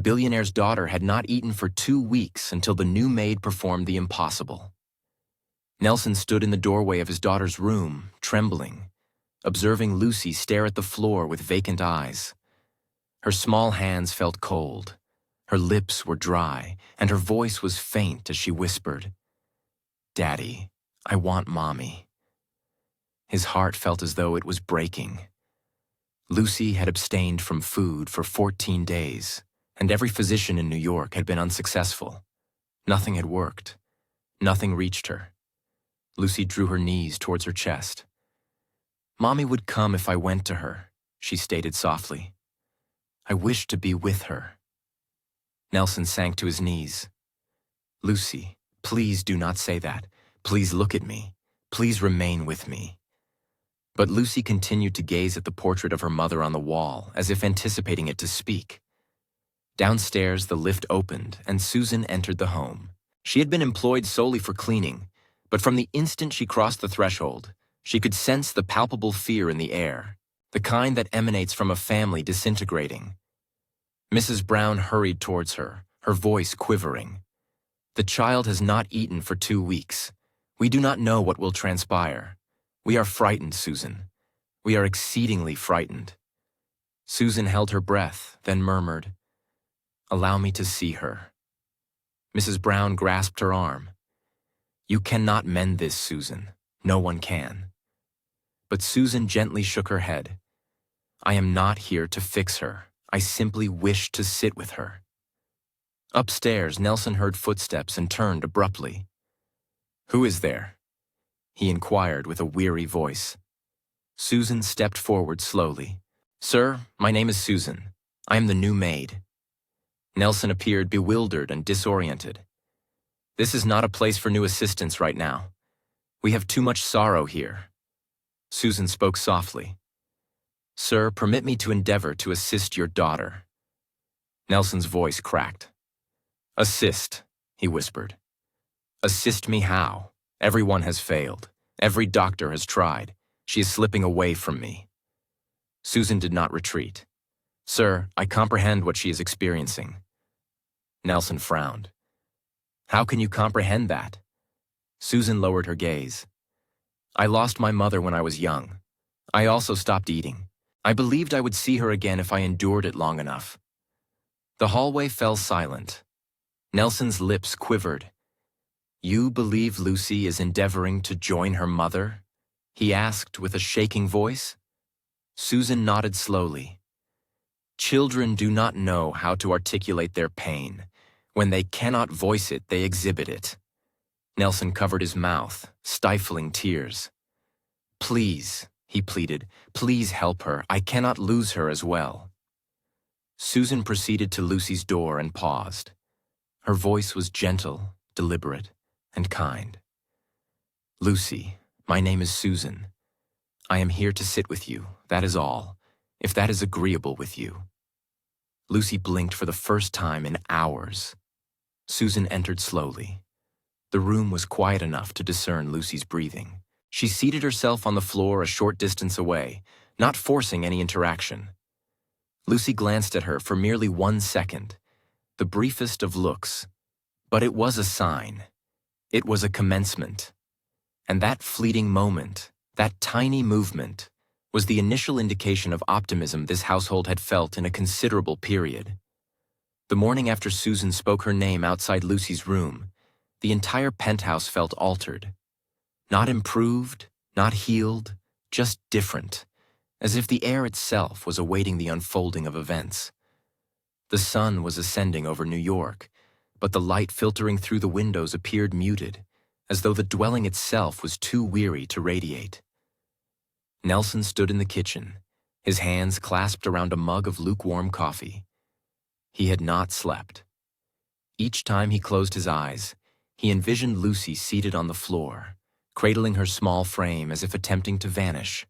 billionaire's daughter had not eaten for 2 weeks until the new maid performed the impossible. Nelson stood in the doorway of his daughter's room, trembling, observing Lucy stare at the floor with vacant eyes. Her small hands felt cold, her lips were dry, and her voice was faint as she whispered, "Daddy, I want Mommy." His heart felt as though it was breaking. Lucy had abstained from food for 14 days, and every physician in New York had been unsuccessful. Nothing had worked. Nothing reached her. Lucy drew her knees towards her chest. "Mommy would come if I went to her," she stated softly. "I wish to be with her." Nelson sank to his knees. "Lucy, please do not say that. Please look at me. Please remain with me." But Lucy continued to gaze at the portrait of her mother on the wall, as if anticipating it to speak. Downstairs, the lift opened, and Susan entered the home. She had been employed solely for cleaning, but from the instant she crossed the threshold, she could sense the palpable fear in the air, the kind that emanates from a family disintegrating. Mrs. Brown hurried towards her, her voice quivering. "The child has not eaten for 2 weeks. We do not know what will transpire. We are frightened, Susan. We are exceedingly frightened." Susan held her breath, then murmured, "Allow me to see her." Mrs. Brown grasped her arm. "You cannot mend this, Susan. No one can." But Susan gently shook her head. "I am not here to fix her. I simply wish to sit with her." Upstairs, Nelson heard footsteps and turned abruptly. "Who is there?" he inquired with a weary voice. Susan stepped forward slowly. "Sir, my name is Susan. I am the new maid." Nelson appeared bewildered and disoriented. "This is not a place for new assistants right now. We have too much sorrow here." Susan spoke softly. "Sir, permit me to endeavor to assist your daughter." Nelson's voice cracked. "Assist," he whispered. "Assist me how? Everyone has failed. Every doctor has tried. She is slipping away from me." Susan did not retreat. "Sir, I comprehend what she is experiencing." Nelson frowned. "How can you comprehend that?" Susan lowered her gaze. "I lost my mother when I was young. I also stopped eating. I believed I would see her again if I endured it long enough." The hallway fell silent. Nelson's lips quivered. "You believe Lucy is endeavoring to join her mother?" he asked with a shaking voice. Susan nodded slowly. "Children do not know how to articulate their pain. When they cannot voice it, they exhibit it." Nelson covered his mouth, stifling tears. "Please," he pleaded, "please help her. I cannot lose her as well." Susan proceeded to Lucy's door and paused. Her voice was gentle, deliberate, and kind. "Lucy, my name is Susan. I am here to sit with you, that is all, if that is agreeable with you." Lucy blinked for the first time in hours. Susan entered slowly. The room was quiet enough to discern Lucy's breathing. She seated herself on the floor a short distance away, not forcing any interaction. Lucy glanced at her for merely 1 second, the briefest of looks, but it was a sign. It was a commencement. And that fleeting moment, that tiny movement, was the initial indication of optimism this household had felt in a considerable period. The morning after Susan spoke her name outside Lucy's room, the entire penthouse felt altered. Not improved, not healed, just different, as if the air itself was awaiting the unfolding of events. The sun was ascending over New York, but the light filtering through the windows appeared muted, as though the dwelling itself was too weary to radiate. Nelson stood in the kitchen, his hands clasped around a mug of lukewarm coffee. He had not slept. Each time he closed his eyes, he envisioned Lucy seated on the floor, cradling her small frame as if attempting to vanish.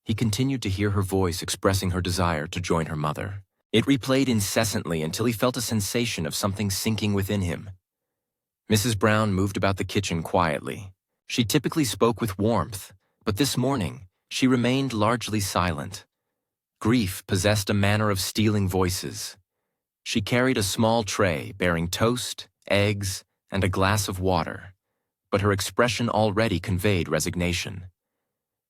He continued to hear her voice expressing her desire to join her mother. It replayed incessantly until he felt a sensation of something sinking within him. Mrs. Brown moved about the kitchen quietly. She typically spoke with warmth, but this morning she remained largely silent. Grief possessed a manner of stealing voices. She carried a small tray bearing toast, eggs, and a glass of water, but her expression already conveyed resignation.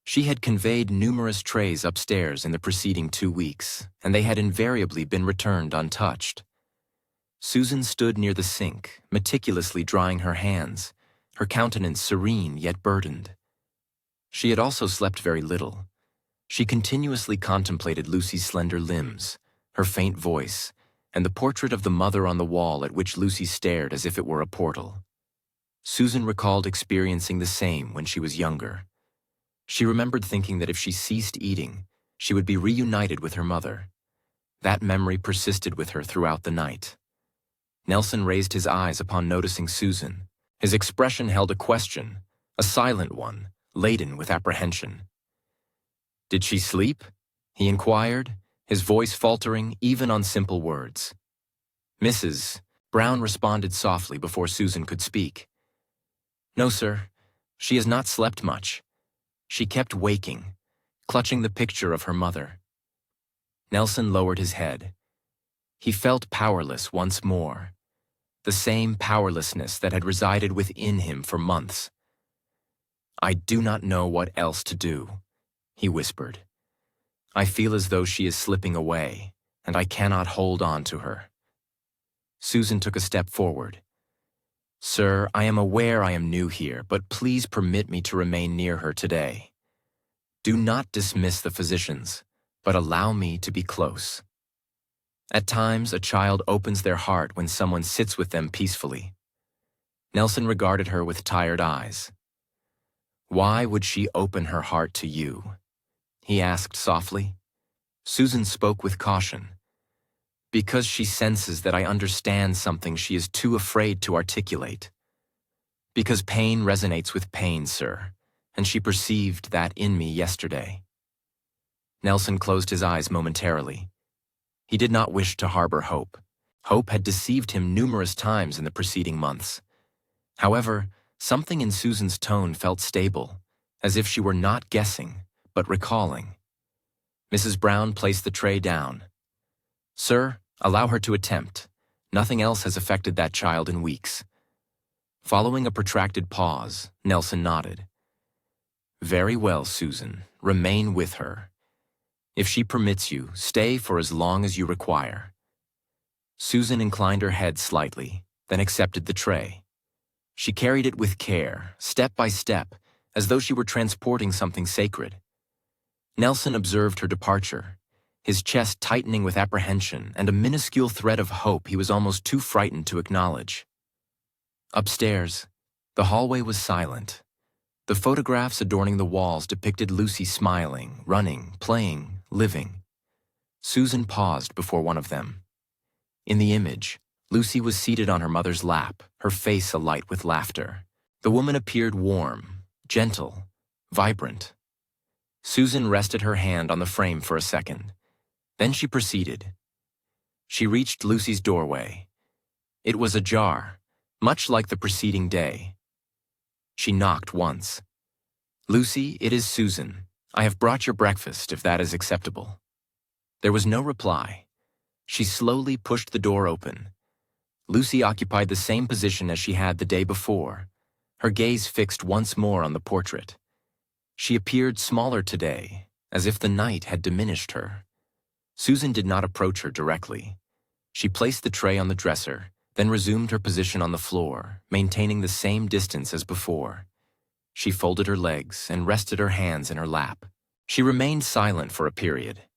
She had conveyed numerous trays upstairs in the preceding 2 weeks, and they had invariably been returned untouched. Susan stood near the sink, meticulously drying her hands, her countenance serene yet burdened. She had also slept very little. She continuously contemplated Lucy's slender limbs, her faint voice, and the portrait of the mother on the wall at which Lucy stared as if it were a portal. Susan recalled experiencing the same when she was younger. She remembered thinking that if she ceased eating, she would be reunited with her mother. That memory persisted with her throughout the night. Nelson raised his eyes upon noticing Susan. His expression held a question, a silent one, laden with apprehension. "Did she sleep?" he inquired, his voice faltering even on simple words. "Mrs. Brown responded softly before Susan could speak. "No, sir. She has not slept much. She kept waking, clutching the picture of her mother." Nelson lowered his head. He felt powerless once more, the same powerlessness that had resided within him for months. "I do not know what else to do," he whispered. "I feel as though she is slipping away, and I cannot hold on to her." Susan took a step forward. "Sir, I am aware I am new here, but please permit me to remain near her today. Do not dismiss the physicians, but allow me to be close." At times, a child opens their heart when someone sits with them peacefully. Nelson regarded her with tired eyes. "Why would she open her heart to you?" he asked softly. Susan spoke with caution. "Because she senses that I understand something she is too afraid to articulate. Because pain resonates with pain, sir, and she perceived that in me yesterday." Nelson closed his eyes momentarily. He did not wish to harbor hope. Hope had deceived him numerous times in the preceding months. However, something in Susan's tone felt stable, as if she were not guessing, but recalling. Mrs. Brown placed the tray down. "Sir, allow her to attempt. Nothing else has affected that child in weeks." Following a protracted pause, Nelson nodded. "Very well, Susan. Remain with her. If she permits you, stay for as long as you require." Susan inclined her head slightly, then accepted the tray. She carried it with care, step by step, as though she were transporting something sacred. Nelson observed her departure, his chest tightening with apprehension and a minuscule thread of hope he was almost too frightened to acknowledge. Upstairs, the hallway was silent. The photographs adorning the walls depicted Lucy smiling, running, playing, living. Susan paused before one of them. In the image, Lucy was seated on her mother's lap, her face alight with laughter. The woman appeared warm, gentle, vibrant. Susan rested her hand on the frame for a second. Then she proceeded. She reached Lucy's doorway. It was ajar, much like the preceding day. She knocked once. "Lucy, it is Susan. I have brought your breakfast, if that is acceptable." There was no reply. She slowly pushed the door open. Lucy occupied the same position as she had the day before, her gaze fixed once more on the portrait. She appeared smaller today, as if the night had diminished her. Susan did not approach her directly. She placed the tray on the dresser, then resumed her position on the floor, maintaining the same distance as before. She folded her legs and rested her hands in her lap. She remained silent for a period.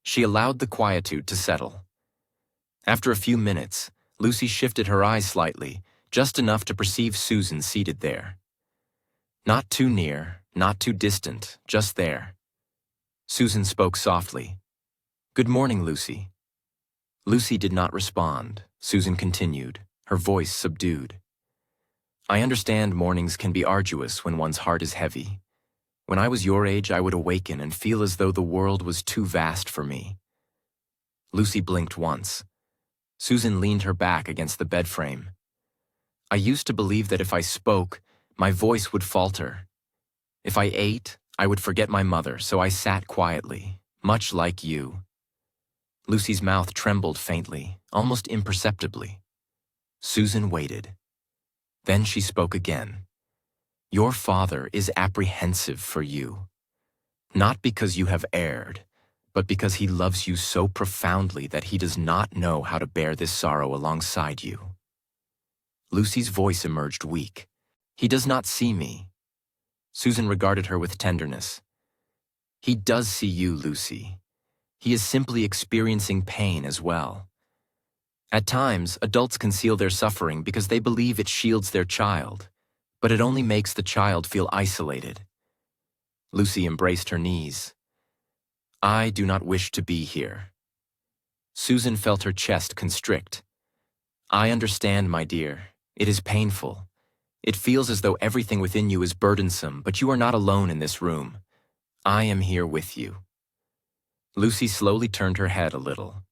She allowed the quietude to settle. After a few minutes, Lucy shifted her eyes slightly, just enough to perceive Susan seated there. Not too near, not too distant, just there. Susan spoke softly. "Good morning, Lucy." Lucy did not respond. Susan continued, her voice subdued. "I understand mornings can be arduous when one's heart is heavy. When I was your age, I would awaken and feel as though the world was too vast for me." Lucy blinked once. Susan leaned her back against the bed frame. "I used to believe that if I spoke, my voice would falter. If I ate, I would forget my mother, so I sat quietly, much like you." Lucy's mouth trembled faintly, almost imperceptibly. Susan waited. Then she spoke again. "Your father is apprehensive for you. Not because you have erred, but because he loves you so profoundly that he does not know how to bear this sorrow alongside you." Lucy's voice emerged weak. "He does not see me." Susan regarded her with tenderness. "He does see you, Lucy. He is simply experiencing pain as well. At times, adults conceal their suffering because they believe it shields their child, but it only makes the child feel isolated." Lucy embraced her knees. "I do not wish to be here." Susan felt her chest constrict. "I understand, my dear. It is painful. It feels as though everything within you is burdensome, but you are not alone in this room. I am here with you." Lucy slowly turned her head a little.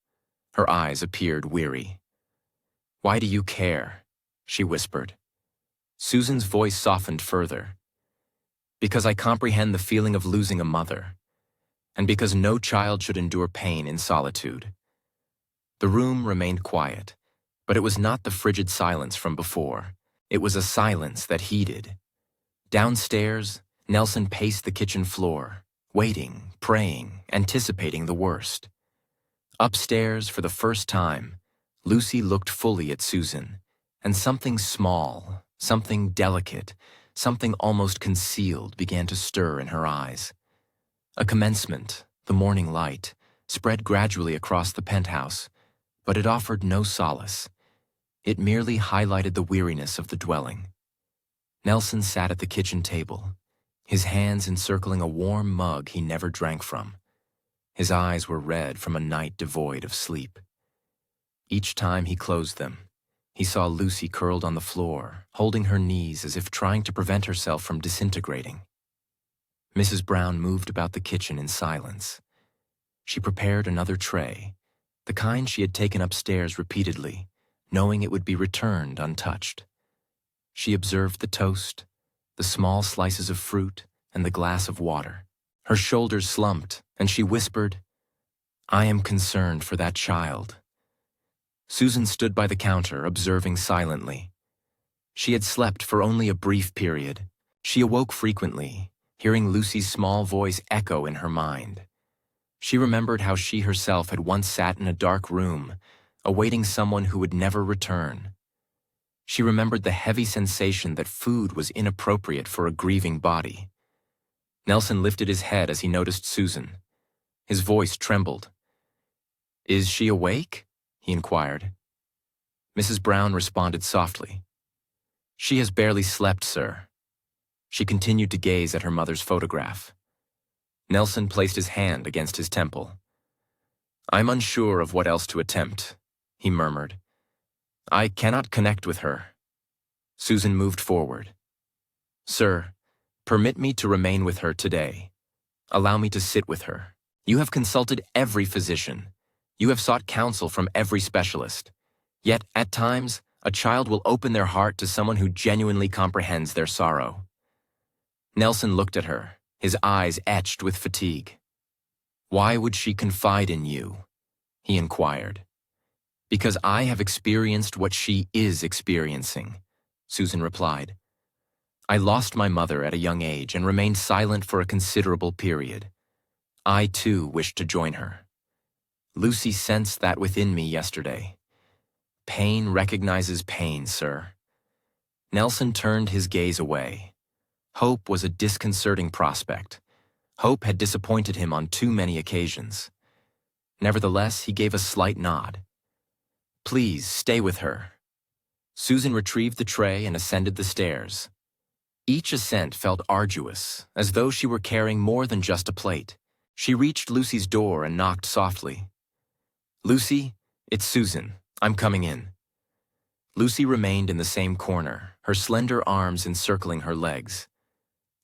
Her eyes appeared weary. "Why do you care?" she whispered. Susan's voice softened further. "Because I comprehend the feeling of losing a mother, and because no child should endure pain in solitude." The room remained quiet, but it was not the frigid silence from before. It was a silence that heeded. Downstairs, Nelson paced the kitchen floor, waiting, praying, anticipating the worst. Upstairs, for the first time, Lucy looked fully at Susan, and something small, something delicate, something almost concealed began to stir in her eyes. A commencement, the morning light, spread gradually across the penthouse, but it offered no solace. It merely highlighted the weariness of the dwelling. Nelson sat at the kitchen table, his hands encircling a warm mug he never drank from. His eyes were red from a night devoid of sleep. Each time he closed them, he saw Lucy curled on the floor, holding her knees as if trying to prevent herself from disintegrating. Mrs. Brown moved about the kitchen in silence. She prepared another tray, the kind she had taken upstairs repeatedly, knowing it would be returned untouched. She observed the toast, the small slices of fruit, and the glass of water. Her shoulders slumped, and she whispered, "I am concerned for that child." Susan stood by the counter, observing silently. She had slept for only a brief period. She awoke frequently, hearing Lucy's small voice echo in her mind. She remembered how she herself had once sat in a dark room, awaiting someone who would never return. She remembered the heavy sensation that food was inappropriate for a grieving body. Nelson lifted his head as he noticed Susan. His voice trembled. "Is she awake?" he inquired. Mrs. Brown responded softly. "She has barely slept, sir." She continued to gaze at her mother's photograph. Nelson placed his hand against his temple. "I'm unsure of what else to attempt," he murmured. "I cannot connect with her." Susan moved forward. "Sir, permit me to remain with her today. Allow me to sit with her. You have consulted every physician. You have sought counsel from every specialist. Yet, at times, a child will open their heart to someone who genuinely comprehends their sorrow." Nelson looked at her, his eyes etched with fatigue. "Why would she confide in you?" he inquired. "Because I have experienced what she is experiencing," Susan replied. "I lost my mother at a young age and remained silent for a considerable period. I, too, wished to join her. Lucy sensed that within me yesterday. Pain recognizes pain, sir." Nelson turned his gaze away. Hope was a disconcerting prospect. Hope had disappointed him on too many occasions. Nevertheless, he gave a slight nod. "Please, stay with her." Susan retrieved the tray and ascended the stairs. Each ascent felt arduous, as though she were carrying more than just a plate. She reached Lucy's door and knocked softly. "Lucy, it's Susan. I'm coming in." Lucy remained in the same corner, her slender arms encircling her legs.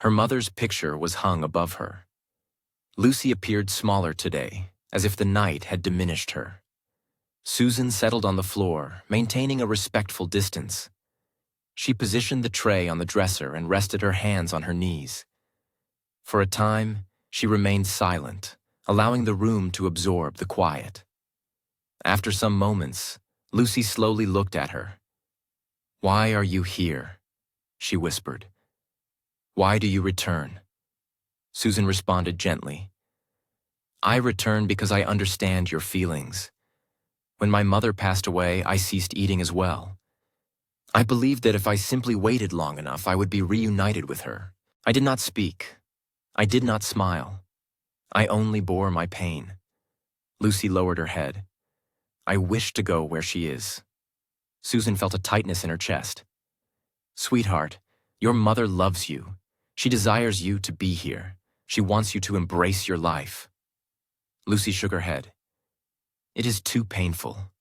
Her mother's picture was hung above her. Lucy appeared smaller today, as if the night had diminished her. Susan settled on the floor, maintaining a respectful distance. She positioned the tray on the dresser and rested her hands on her knees. For a time, she remained silent, allowing the room to absorb the quiet. After some moments, Lucy slowly looked at her. "Why are you here?" she whispered. "Why do you return?" Susan responded gently. "I return because I understand your feelings. When my mother passed away, I ceased eating as well. I believed that if I simply waited long enough, I would be reunited with her. I did not speak. I did not smile. I only bore my pain." Lucy lowered her head. "I wish to go where she is." Susan felt a tightness in her chest. "Sweetheart, your mother loves you. She desires you to be here. She wants you to embrace your life." Lucy shook her head. "It is too painful."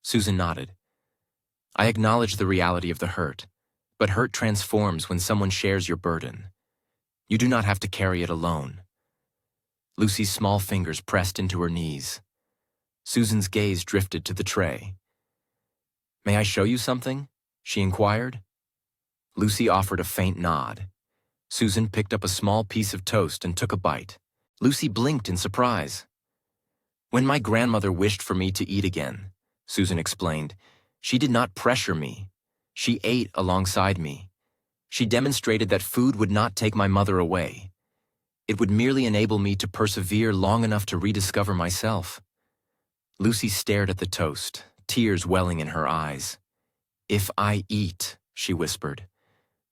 Susan nodded. "I acknowledge the reality of the hurt, but hurt transforms when someone shares your burden. You do not have to carry it alone." Lucy's small fingers pressed into her knees. Susan's gaze drifted to the tray. "May I show you something?" she inquired. Lucy offered a faint nod. Susan picked up a small piece of toast and took a bite. Lucy blinked in surprise. "When my grandmother wished for me to eat again," Susan explained, "she did not pressure me. She ate alongside me. She demonstrated that food would not take my mother away. It would merely enable me to persevere long enough to rediscover myself." Lucy stared at the toast, tears welling in her eyes. "If I eat," she whispered,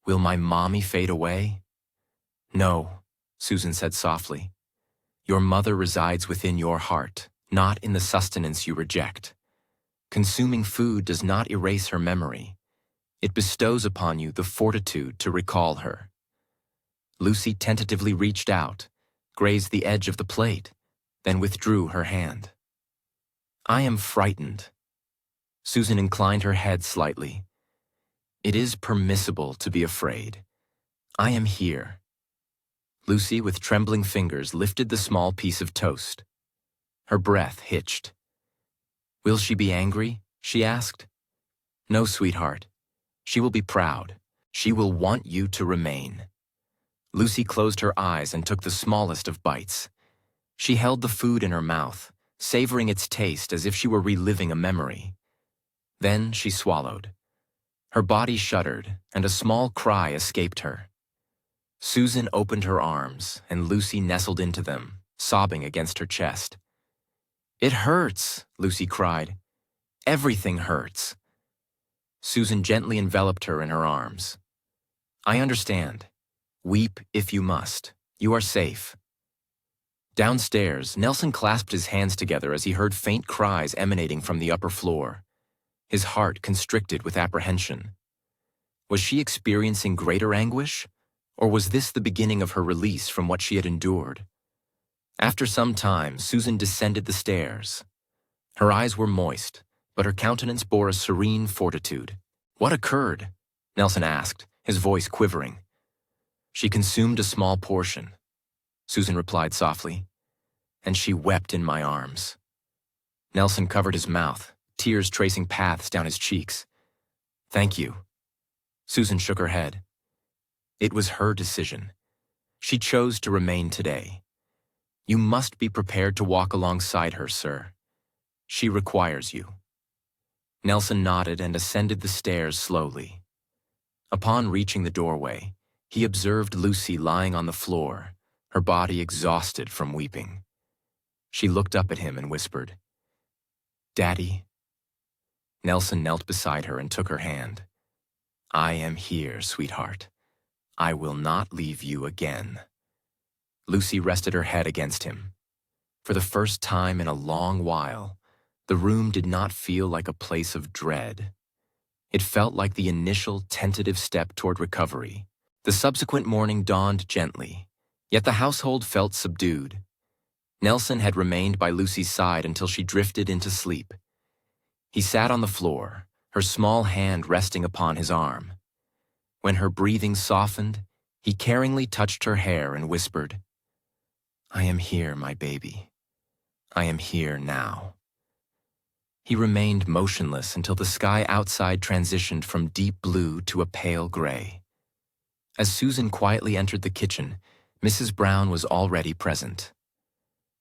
"will my mommy fade away?" "No," Susan said softly. "Your mother resides within your heart, not in the sustenance you reject. Consuming food does not erase her memory. It bestows upon you the fortitude to recall her." Lucy tentatively reached out, grazed the edge of the plate, then withdrew her hand. "I am frightened." Susan inclined her head slightly. "It is permissible to be afraid. I am here." Lucy, with trembling fingers, lifted the small piece of toast. Her breath hitched. "Will she be angry?" she asked. "No, sweetheart. She will be proud. She will want you to remain." Lucy closed her eyes and took the smallest of bites. She held the food in her mouth, savoring its taste as if she were reliving a memory. Then she swallowed. Her body shuddered, and a small cry escaped her. Susan opened her arms, and Lucy nestled into them, sobbing against her chest. "It hurts," Lucy cried. "Everything hurts." Susan gently enveloped her in her arms. "I understand. Weep if you must. You are safe." Downstairs, Nelson clasped his hands together as he heard faint cries emanating from the upper floor. His heart constricted with apprehension. Was she experiencing greater anguish, or was this the beginning of her release from what she had endured? After some time, Susan descended the stairs. Her eyes were moist, but her countenance bore a serene fortitude. "What occurred?" Nelson asked, his voice quivering. "She consumed a small portion," Susan replied softly, "and she wept in my arms." Nelson covered his mouth, tears tracing paths down his cheeks. "Thank you." Susan shook her head. It was her decision. She chose to remain today. You must be prepared to walk alongside her, sir. She requires you. Nelson nodded and ascended the stairs slowly. Upon reaching the doorway, he observed Lucy lying on the floor, her body exhausted from weeping. She looked up at him and whispered, "Daddy." Nelson knelt beside her and took her hand. "I am here, sweetheart. I will not leave you again." Lucy rested her head against him. For the first time in a long while, the room did not feel like a place of dread. It felt like the initial tentative step toward recovery. The subsequent morning dawned gently, yet the household felt subdued. Nelson had remained by Lucy's side until she drifted into sleep. He sat on the floor, her small hand resting upon his arm. When her breathing softened, he caringly touched her hair and whispered, "I am here, my baby. I am here now." He remained motionless until the sky outside transitioned from deep blue to a pale gray. As Susan quietly entered the kitchen, Mrs. Brown was already present.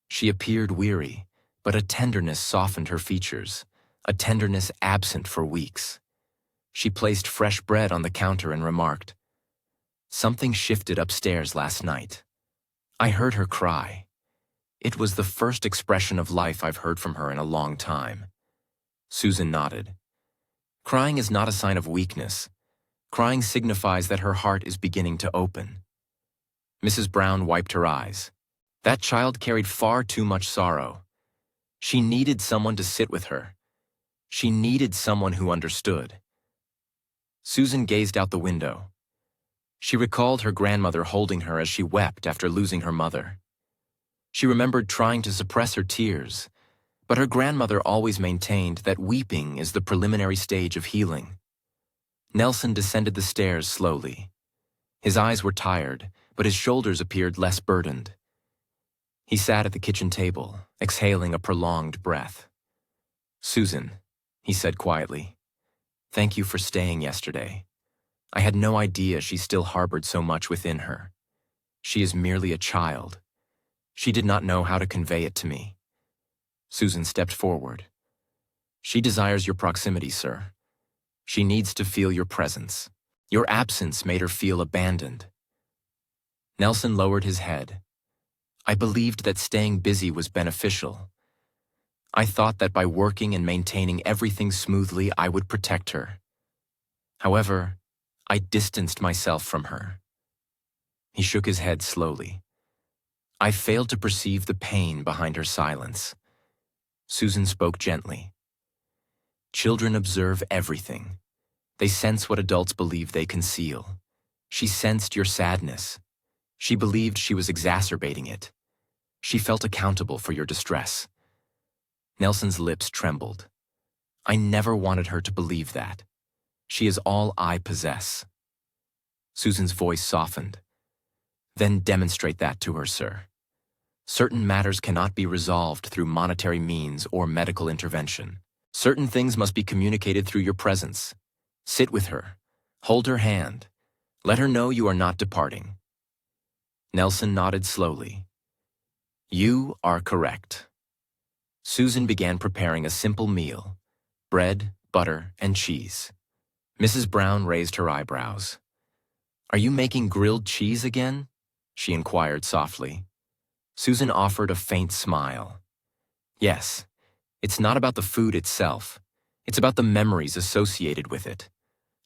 She appeared weary, But a tenderness softened her features, a tenderness absent for weeks. She placed fresh bread on the counter and remarked, "Something shifted upstairs last night. I heard her cry. It was the first expression of life I've heard from her in a long time." Susan nodded. Crying is not a sign of weakness. Crying signifies that her heart is beginning to open. Mrs. Brown wiped her eyes. That child carried far too much sorrow. She needed someone to sit with her. She needed someone who understood. Susan gazed out the window. She recalled her grandmother holding her as she wept after losing her mother. She remembered trying to suppress her tears, but her grandmother always maintained that weeping is the preliminary stage of healing. Nelson descended the stairs slowly. His eyes were tired, but his shoulders appeared less burdened. He sat at the kitchen table, exhaling a prolonged breath. "Susan," he said quietly, "thank you for staying yesterday. I had no idea she still harbored so much within her. She is merely a child. She did not know how to convey it to me." Susan stepped forward. "She desires your proximity, sir. She needs to feel your presence. Your absence made her feel abandoned." Nelson lowered his head. "I believed that staying busy was beneficial. I thought that by working and maintaining everything smoothly, I would protect her. However, I distanced myself from her." He shook his head slowly. "I failed to perceive the pain behind her silence." Susan spoke gently. "Children observe everything. They sense what adults believe they conceal. She sensed your sadness. She believed she was exacerbating it. She felt accountable for your distress." Nelson's lips trembled. "I never wanted her to believe that. She is all I possess." Susan's voice softened. "Then demonstrate that to her, sir. Certain matters cannot be resolved through monetary means or medical intervention. Certain things must be communicated through your presence. Sit with her. Hold her hand. Let her know you are not departing." Nelson nodded slowly. "You are correct." Susan began preparing a simple meal: bread, butter, and cheese. Mrs. Brown raised her eyebrows. "Are you making grilled cheese again?" she inquired softly. Susan offered a faint smile. "Yes, it's not about the food itself. It's about the memories associated with it.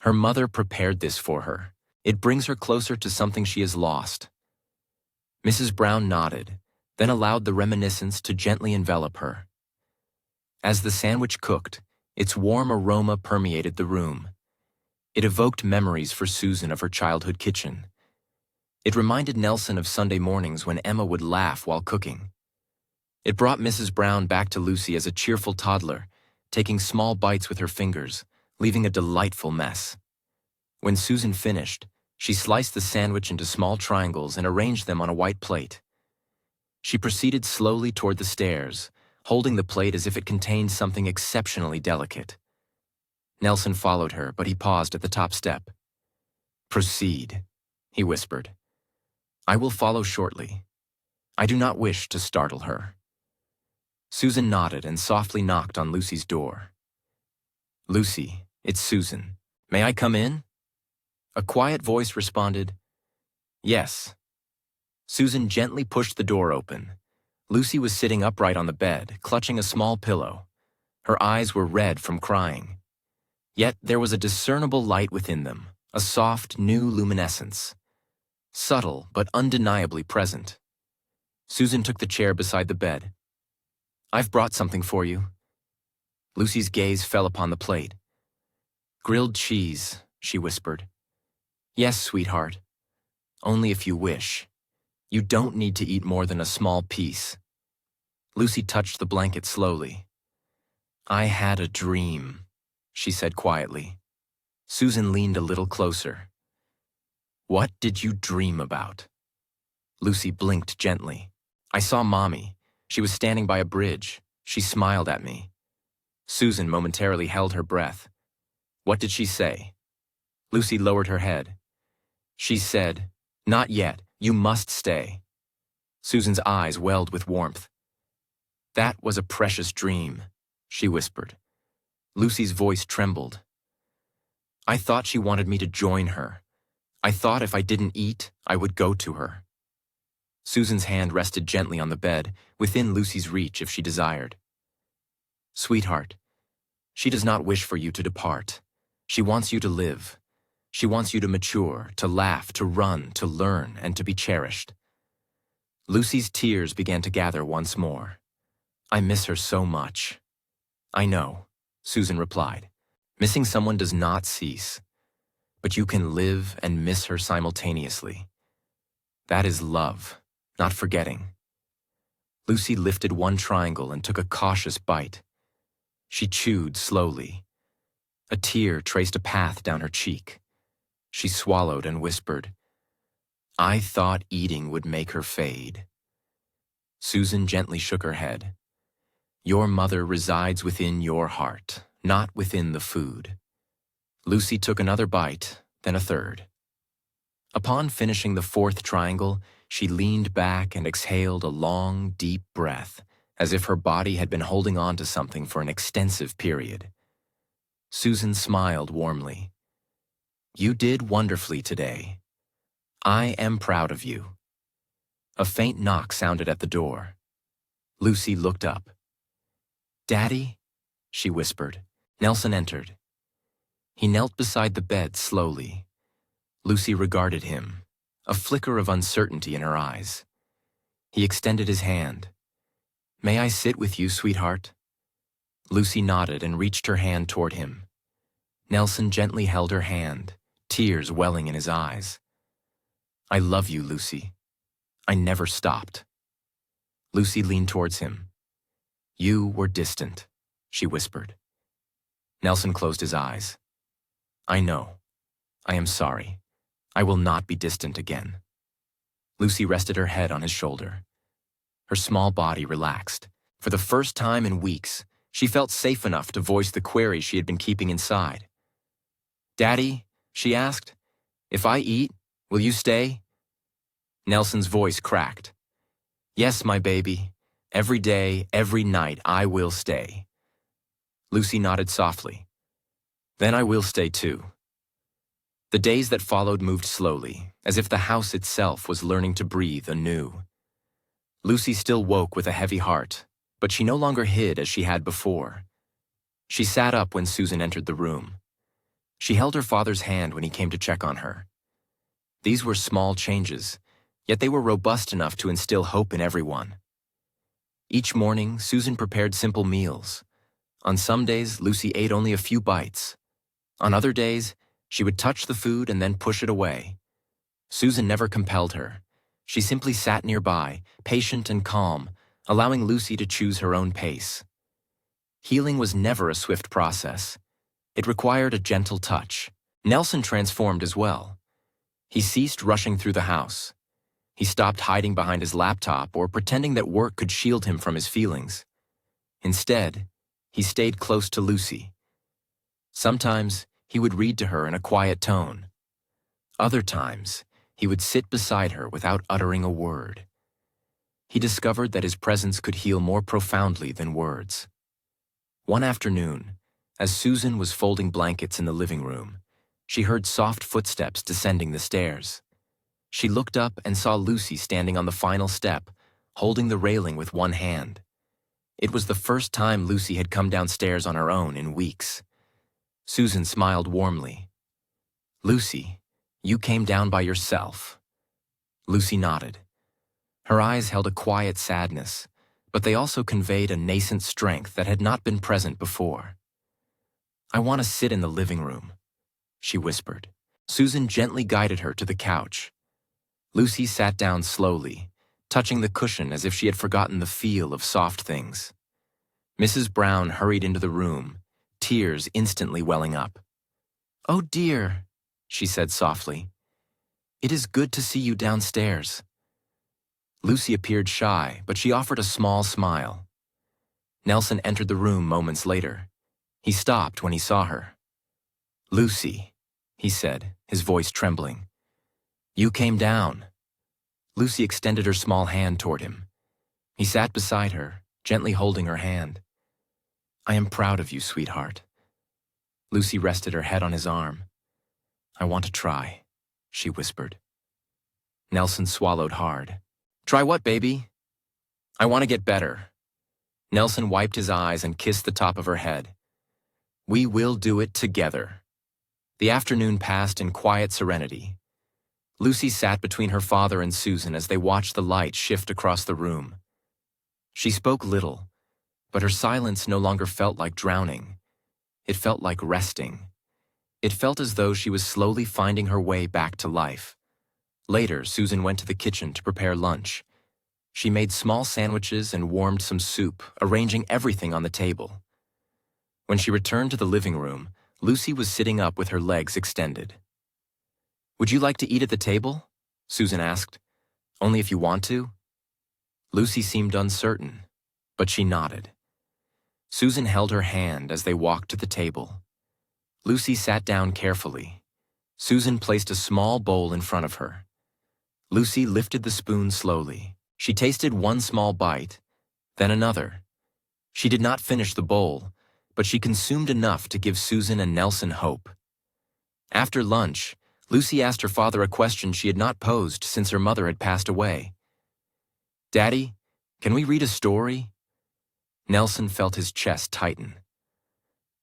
Her mother prepared this for her. It brings her closer to something she has lost." Mrs. Brown nodded, then allowed the reminiscence to gently envelop her. As the sandwich cooked, its warm aroma permeated the room. It evoked memories for Susan of her childhood kitchen. It reminded Nelson of Sunday mornings when Emma would laugh while cooking. It brought Mrs. Brown back to Lucy as a cheerful toddler, taking small bites with her fingers, leaving a delightful mess. When Susan finished, she sliced the sandwich into small triangles and arranged them on a white plate. She proceeded slowly toward the stairs, holding the plate as if it contained something exceptionally delicate. Nelson followed her, but he paused at the top step. "Proceed," he whispered. "I will follow shortly. I do not wish to startle her." Susan nodded and softly knocked on Lucy's door. "Lucy, it's Susan. May I come in?" A quiet voice responded, "Yes." Susan gently pushed the door open. Lucy was sitting upright on the bed, clutching a small pillow. Her eyes were red from crying. Yet there was a discernible light within them, a soft, new luminescence. Subtle, but undeniably present. Susan took the chair beside the bed. "I've brought something for you." Lucy's gaze fell upon the plate. "Grilled cheese," she whispered. "Yes, sweetheart. Only if you wish. You don't need to eat more than a small piece." Lucy touched the blanket slowly. "I had a dream," she said quietly. Susan leaned a little closer. "What did you dream about?" Lucy blinked gently. "I saw Mommy. She was standing by a bridge. She smiled at me." Susan momentarily held her breath. "What did she say?" Lucy lowered her head. "She said, 'Not yet. You must stay.'" Susan's eyes welled with warmth. That was a precious dream, she whispered. Lucy's voice trembled. I thought she wanted me to join her. I thought if I didn't eat, I would go to her. Susan's hand rested gently on the bed, within Lucy's reach if she desired. Sweetheart, she does not wish for you to depart. She wants you to live. She wants you to mature, to laugh, to run, to learn, and to be cherished. Lucy's tears began to gather once more. I miss her so much. I know, Susan replied. Missing someone does not cease. But you can live and miss her simultaneously. That is love, not forgetting. Lucy lifted one triangle and took a cautious bite. She chewed slowly. A tear traced a path down her cheek. She swallowed and whispered, I thought eating would make her fade. Susan gently shook her head. Your mother resides within your heart, not within the food. Lucy took another bite, then a third. Upon finishing the fourth triangle, she leaned back and exhaled a long, deep breath, as if her body had been holding on to something for an extensive period. Susan smiled warmly. You did wonderfully today. I am proud of you. A faint knock sounded at the door. Lucy looked up. Daddy? She whispered. Nelson entered. He knelt beside the bed slowly. Lucy regarded him, a flicker of uncertainty in her eyes. He extended his hand. May I sit with you, sweetheart? Lucy nodded and reached her hand toward him. Nelson gently held her hand, tears welling in his eyes. I love you, Lucy. I never stopped. Lucy leaned towards him. You were distant, she whispered. Nelson closed his eyes. I know. I am sorry. I will not be distant again. Lucy rested her head on his shoulder. Her small body relaxed. For the first time in weeks, she felt safe enough to voice the query she had been keeping inside. Daddy, she asked, if I eat, will you stay? Nelson's voice cracked. Yes, my baby. Every day, every night, I will stay. Lucy nodded softly. Then I will stay too. The days that followed moved slowly, as if the house itself was learning to breathe anew. Lucy still woke with a heavy heart, but she no longer hid as she had before. She sat up when Susan entered the room. She held her father's hand when he came to check on her. These were small changes, yet they were robust enough to instill hope in everyone. Each morning, Susan prepared simple meals. On some days, Lucy ate only a few bites. On other days, she would touch the food and then push it away. Susan never compelled her. She simply sat nearby, patient and calm, allowing Lucy to choose her own pace. Healing was never a swift process. It required a gentle touch. Nelson transformed as well. He ceased rushing through the house. He stopped hiding behind his laptop or pretending that work could shield him from his feelings. Instead, he stayed close to Lucy. Sometimes, he would read to her in a quiet tone. Other times, he would sit beside her without uttering a word. He discovered that his presence could heal more profoundly than words. One afternoon, as Susan was folding blankets in the living room, she heard soft footsteps descending the stairs. She looked up and saw Lucy standing on the final step, holding the railing with one hand. It was the first time Lucy had come downstairs on her own in weeks. Susan smiled warmly. Lucy, you came down by yourself. Lucy nodded. Her eyes held a quiet sadness, but they also conveyed a nascent strength that had not been present before. I want to sit in the living room, she whispered. Susan gently guided her to the couch. Lucy sat down slowly, touching the cushion as if she had forgotten the feel of soft things. Mrs. Brown hurried into the room, tears instantly welling up. Oh dear, she said softly. It is good to see you downstairs. Lucy appeared shy, but she offered a small smile. Nelson entered the room moments later. He stopped when he saw her. Lucy, he said, his voice trembling. You came down. Lucy extended her small hand toward him. He sat beside her, gently holding her hand. "I am proud of you, sweetheart." Lucy rested her head on his arm. "I want to try," she whispered. Nelson swallowed hard. "Try what, baby?" "I want to get better." Nelson wiped his eyes and kissed the top of her head. "We will do it together." The afternoon passed in quiet serenity. Lucy sat between her father and Susan as they watched the light shift across the room. She spoke little, but her silence no longer felt like drowning. It felt like resting. It felt as though she was slowly finding her way back to life. Later, Susan went to the kitchen to prepare lunch. She made small sandwiches and warmed some soup, arranging everything on the table. When she returned to the living room, Lucy was sitting up with her legs extended. "Would you like to eat at the table?" Susan asked. "Only if you want to?" Lucy seemed uncertain, but she nodded. Susan held her hand as they walked to the table. Lucy sat down carefully. Susan placed a small bowl in front of her. Lucy lifted the spoon slowly. She tasted one small bite, then another. She did not finish the bowl, but she consumed enough to give Susan and Nelson hope. After lunch, Lucy asked her father a question she had not posed since her mother had passed away. "Daddy, can we read a story?" Nelson felt his chest tighten.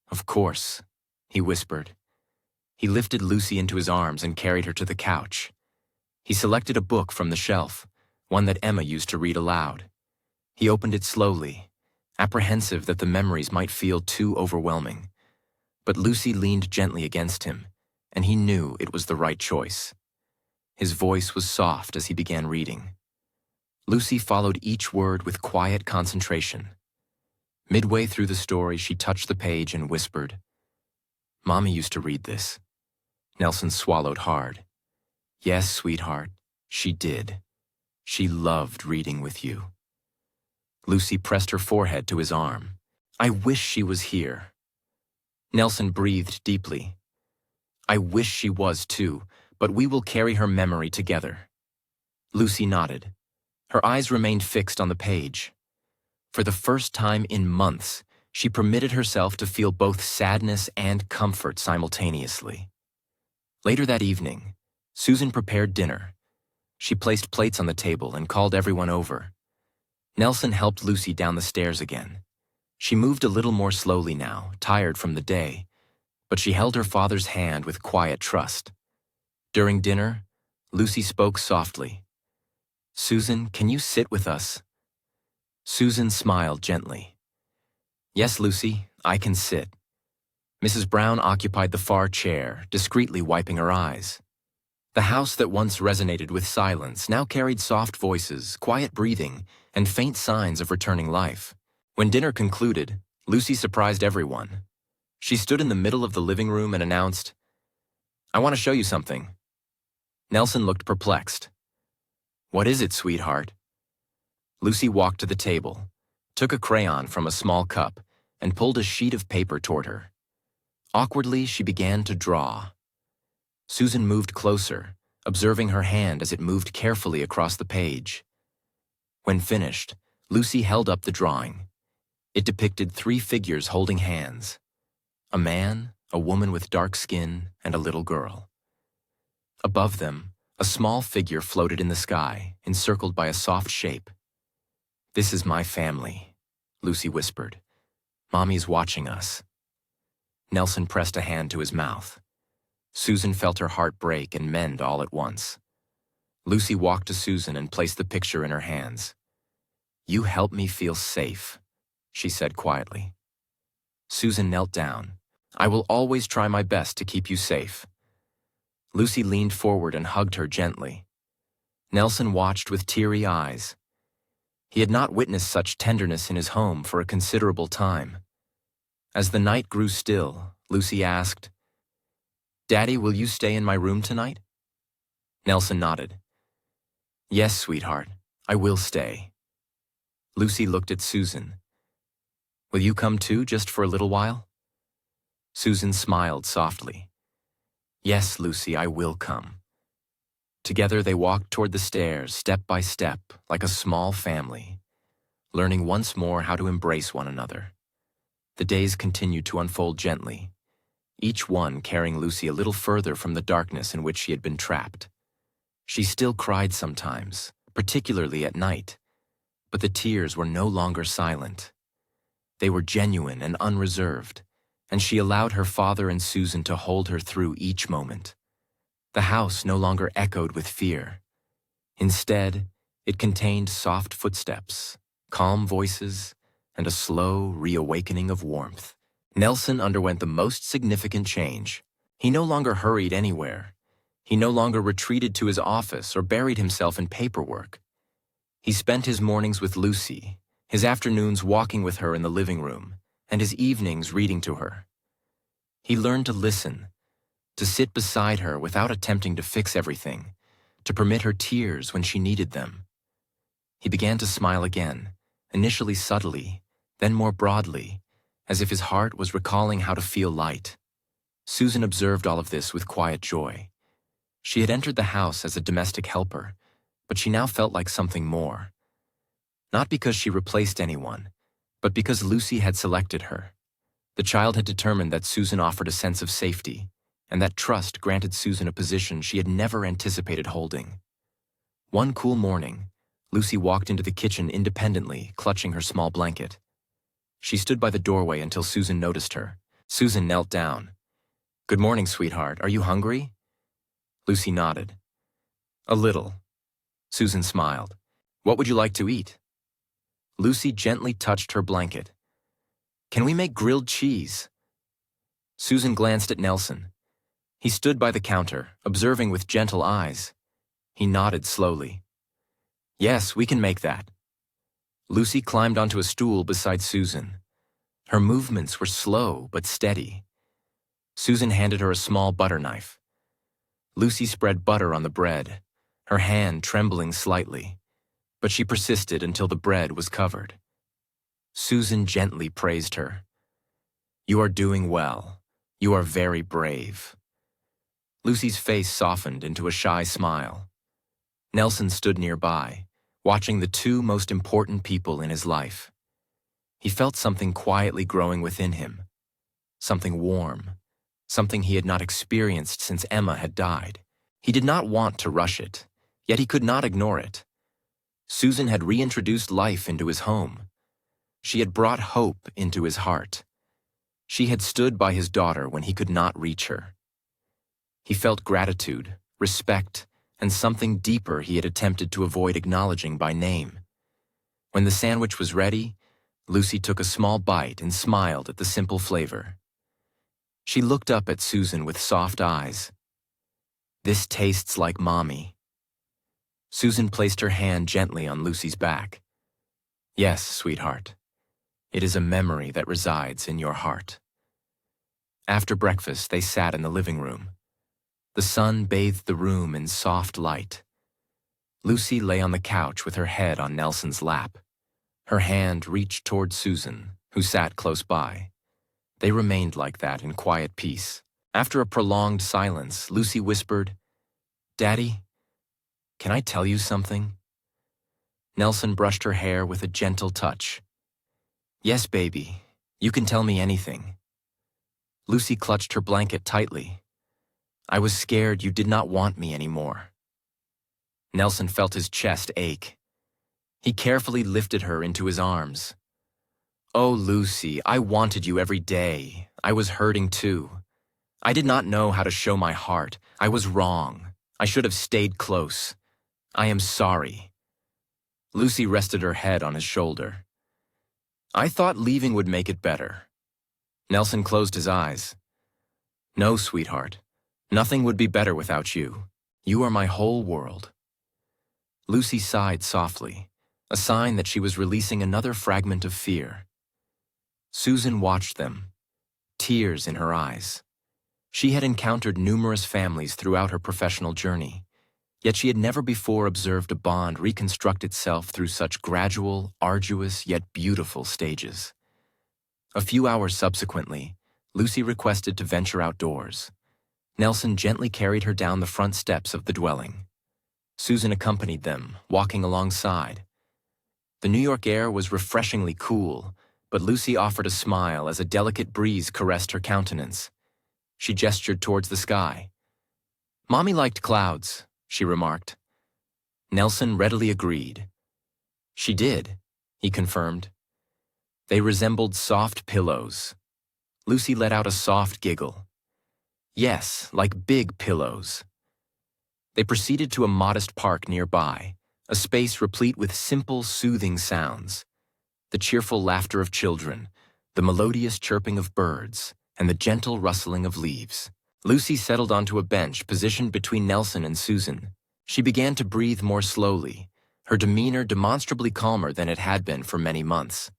"Of course," he whispered. He lifted Lucy into his arms and carried her to the couch. He selected a book from the shelf, one that Emma used to read aloud. He opened it slowly, apprehensive that the memories might feel too overwhelming. But Lucy leaned gently against him, and he knew it was the right choice. His voice was soft as he began reading. Lucy followed each word with quiet concentration. Midway through the story, she touched the page and whispered, "Mommy used to read this." Nelson swallowed hard. "Yes, sweetheart, she did. She loved reading with you." Lucy pressed her forehead to his arm. "I wish she was here." Nelson breathed deeply. "I wish she was too, but we will carry her memory together." Lucy nodded. Her eyes remained fixed on the page. For the first time in months, she permitted herself to feel both sadness and comfort simultaneously. Later that evening, Susan prepared dinner. She placed plates on the table and called everyone over. Nelson helped Lucy down the stairs again. She moved a little more slowly now, tired from the day, but she held her father's hand with quiet trust. During dinner, Lucy spoke softly. "Susan, can you sit with us?" Susan smiled gently. "Yes, Lucy, I can sit." Mrs. Brown occupied the far chair, discreetly wiping her eyes. The house that once resonated with silence now carried soft voices, quiet breathing, and faint signs of returning life. When dinner concluded, Lucy surprised everyone. She stood in the middle of the living room and announced, "I want to show you something." Nelson looked perplexed. "What is it, sweetheart?" Lucy walked to the table, took a crayon from a small cup, and pulled a sheet of paper toward her. Awkwardly, she began to draw. Susan moved closer, observing her hand as it moved carefully across the page. When finished, Lucy held up the drawing. It depicted 3 figures holding hands: a man, a woman with dark skin, and a little girl. Above them, a small figure floated in the sky, encircled by a soft shape. "This is my family," Lucy whispered. "Mommy's watching us." Nelson pressed a hand to his mouth. Susan felt her heart break and mend all at once. Lucy walked to Susan and placed the picture in her hands. "You help me feel safe," she said quietly. Susan knelt down. "I will always try my best to keep you safe." Lucy leaned forward and hugged her gently. Nelson watched with teary eyes. He had not witnessed such tenderness in his home for a considerable time. As the night grew still, Lucy asked, "Daddy, will you stay in my room tonight?" Nelson nodded. "Yes, sweetheart, I will stay." Lucy looked at Susan. "Will you come too, just for a little while?" Susan smiled softly. "Yes, Lucy, I will come." Together they walked toward the stairs, step by step, like a small family. learning once more how to embrace one another. The days continued to unfold gently, each one carrying Lucy a little further from the darkness in which she had been trapped. She still cried sometimes, particularly at night, but the tears were no longer silent. They were genuine and unreserved, and she allowed her father and Susan to hold her through each moment. The house no longer echoed with fear. Instead, it contained soft footsteps, calm voices, and a slow reawakening of warmth. Nelson underwent the most significant change. He no longer hurried anywhere. He no longer retreated to his office or buried himself in paperwork. He spent his mornings with Lucy, his afternoons walking with her in the living room, and his evenings reading to her. He learned to listen, to sit beside her without attempting to fix everything, to permit her tears when she needed them. He began to smile again, initially subtly, then more broadly, as if his heart was recalling how to feel light. Susan observed all of this with quiet joy. She had entered the house as a domestic helper, but she now felt like something more. Not because she replaced anyone, but because Lucy had selected her. The child had determined that Susan offered a sense of safety, and that trust granted Susan a position she had never anticipated holding. One cool morning, Lucy walked into the kitchen independently, clutching her small blanket. She stood by the doorway until Susan noticed her. Susan knelt down. "Good morning, sweetheart. Are you hungry?" Lucy nodded. "A little." Susan smiled. "What would you like to eat?" Lucy gently touched her blanket. "Can we make grilled cheese?" Susan glanced at Nelson. He stood by the counter, observing with gentle eyes. He nodded slowly. "Yes, we can make that." Lucy climbed onto a stool beside Susan. Her movements were slow but steady. Susan handed her a small butter knife. Lucy spread butter on the bread, her hand trembling slightly, but she persisted until the bread was covered. Susan gently praised her. "You are doing well. You are very brave." Lucy's face softened into a shy smile. Nelson stood nearby, watching the two most important people in his life. He felt something quietly growing within him, something warm, something he had not experienced since Emma had died. He did not want to rush it, yet he could not ignore it. Susan had reintroduced life into his home. She had brought hope into his heart. She had stood by his daughter when he could not reach her. He felt gratitude, respect, and something deeper he had attempted to avoid acknowledging by name. When the sandwich was ready, Lucy took a small bite and smiled at the simple flavor. She looked up at Susan with soft eyes. "This tastes like Mommy." Susan placed her hand gently on Lucy's back. "Yes, sweetheart. It is a memory that resides in your heart." After breakfast, they sat in the living room. The sun bathed the room in soft light. Lucy lay on the couch with her head on Nelson's lap. Her hand reached toward Susan, who sat close by. They remained like that in quiet peace. After a prolonged silence, Lucy whispered, "Daddy, can I tell you something?" Nelson brushed her hair with a gentle touch. "Yes, baby, you can tell me anything." Lucy clutched her blanket tightly. "I was scared you did not want me anymore." Nelson felt his chest ache. He carefully lifted her into his arms. "Oh, Lucy, I wanted you every day. I was hurting too. I did not know how to show my heart. I was wrong. I should have stayed close. I am sorry." Lucy rested her head on his shoulder. "I thought leaving would make it better." Nelson closed his eyes. "No, sweetheart. Nothing would be better without you. You are my whole world." Lucy sighed softly, a sign that she was releasing another fragment of fear. Susan watched them, tears in her eyes. She had encountered numerous families throughout her professional journey, yet she had never before observed a bond reconstruct itself through such gradual, arduous, yet beautiful stages. A few hours subsequently, Lucy requested to venture outdoors. Nelson gently carried her down the front steps of the dwelling. Susan accompanied them, walking alongside. The New York air was refreshingly cool, but Lucy offered a smile as a delicate breeze caressed her countenance. She gestured towards the sky. "Mommy liked clouds," she remarked. Nelson readily agreed. "She did," he confirmed. They resembled soft pillows. Lucy let out a soft giggle. "Yes, like big pillows." They proceeded to a modest park nearby, a space replete with simple, soothing sounds. The cheerful laughter of children, the melodious chirping of birds, and the gentle rustling of leaves. Lucy settled onto a bench positioned between Nelson and Susan. She began to breathe more slowly, her demeanor demonstrably calmer than it had been for many months.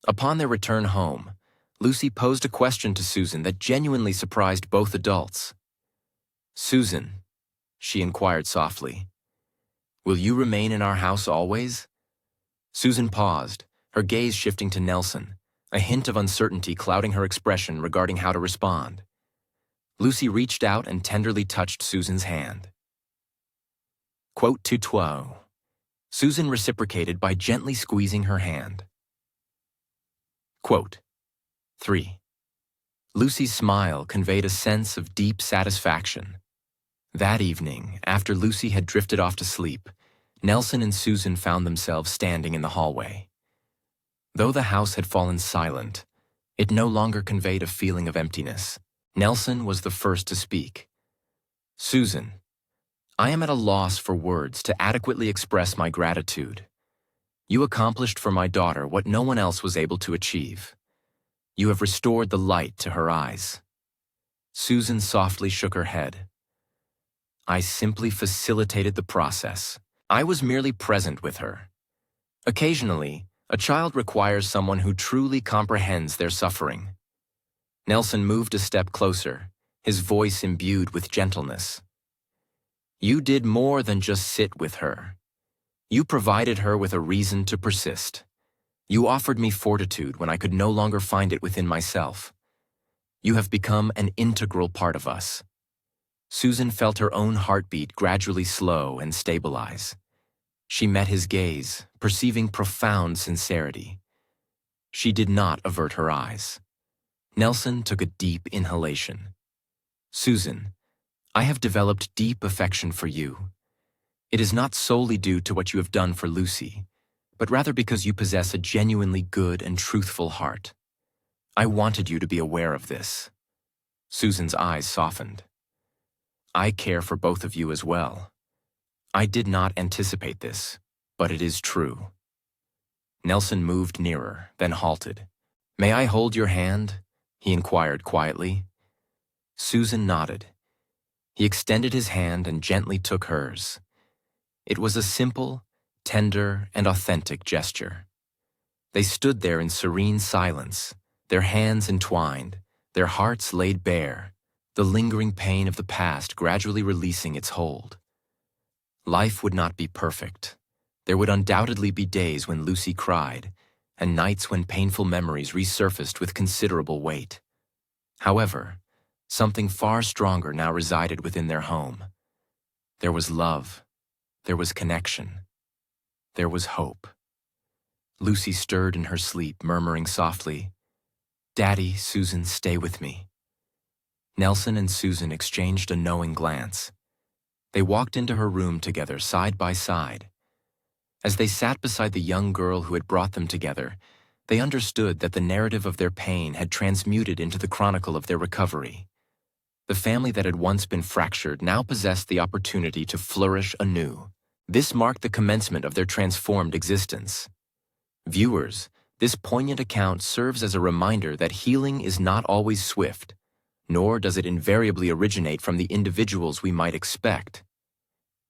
Upon their return home, Lucy posed a question to Susan that genuinely surprised both adults. "Susan," she inquired softly, "will you remain in our house always?" Susan paused, her gaze shifting to Nelson, a hint of uncertainty clouding her expression regarding how to respond. Lucy reached out and tenderly touched Susan's hand. Quote to toi. Susan reciprocated by gently squeezing her hand. Quote 3. Lucy's smile conveyed a sense of deep satisfaction. That evening, after Lucy had drifted off to sleep, Nelson and Susan found themselves standing in the hallway. Though the house had fallen silent, it no longer conveyed a feeling of emptiness. Nelson was the first to speak. "Susan, I am at a loss for words to adequately express my gratitude. You accomplished for my daughter what no one else was able to achieve. You have restored the light to her eyes." Susan softly shook her head. "I simply facilitated the process. I was merely present with her. Occasionally, a child requires someone who truly comprehends their suffering." Nelson moved a step closer, his voice imbued with gentleness. "You did more than just sit with her. You provided her with a reason to persist. You offered me fortitude when I could no longer find it within myself. You have become an integral part of us." Susan felt her own heartbeat gradually slow and stabilize. She met his gaze, perceiving profound sincerity. She did not avert her eyes. Nelson took a deep inhalation. "Susan, I have developed deep affection for you. It is not solely due to what you have done for Lucy, but rather because you possess a genuinely good and truthful heart. I wanted you to be aware of this." Susan's eyes softened. "I care for both of you as well. I did not anticipate this, but it is true." Nelson moved nearer, then halted. "May I hold your hand?" he inquired quietly. Susan nodded. He extended his hand and gently took hers. It was a simple, tender, and authentic gesture. They stood there in serene silence, their hands entwined, their hearts laid bare, the lingering pain of the past gradually releasing its hold. Life would not be perfect. There would undoubtedly be days when Lucy cried, and nights when painful memories resurfaced with considerable weight. However, something far stronger now resided within their home. There was love. There was connection. There was hope. Lucy stirred in her sleep, murmuring softly, "Daddy, Susan, stay with me." Nelson and Susan exchanged a knowing glance. They walked into her room together, side by side. As they sat beside the young girl who had brought them together, they understood that the narrative of their pain had transmuted into the chronicle of their recovery. The family that had once been fractured now possessed the opportunity to flourish anew. This marked the commencement of their transformed existence. Viewers, this poignant account serves as a reminder that healing is not always swift, nor does it invariably originate from the individuals we might expect.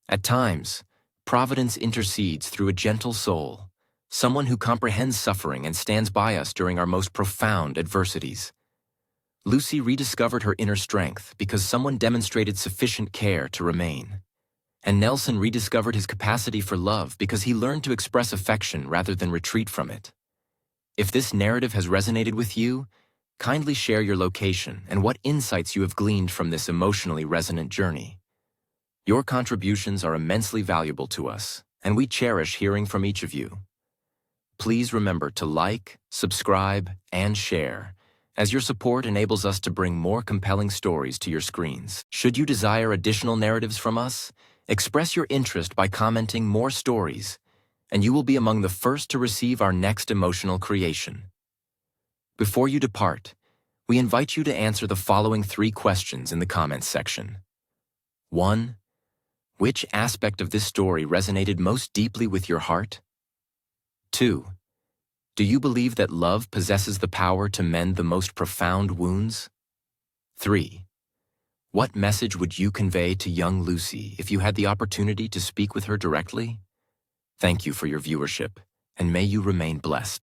At times, Providence intercedes through a gentle soul, someone who comprehends suffering and stands by us during our most profound adversities. Lucy rediscovered her inner strength because someone demonstrated sufficient care to remain. And Nelson rediscovered his capacity for love because he learned to express affection rather than retreat from it. If this narrative has resonated with you, kindly share your location and what insights you have gleaned from this emotionally resonant journey. Your contributions are immensely valuable to us, and we cherish hearing from each of you. Please remember to like, subscribe, and share, as your support enables us to bring more compelling stories to your screens. Should you desire additional narratives from us, express your interest by commenting more stories, and you will be among the first to receive our next emotional creation. Before you depart, we invite you to answer the following 3 questions in the comments section. 1. Which aspect of this story resonated most deeply with your heart? 2. Do you believe that love possesses the power to mend the most profound wounds? 3. What message would you convey to young Lucy if you had the opportunity to speak with her directly? Thank you for your viewership, and may you remain blessed.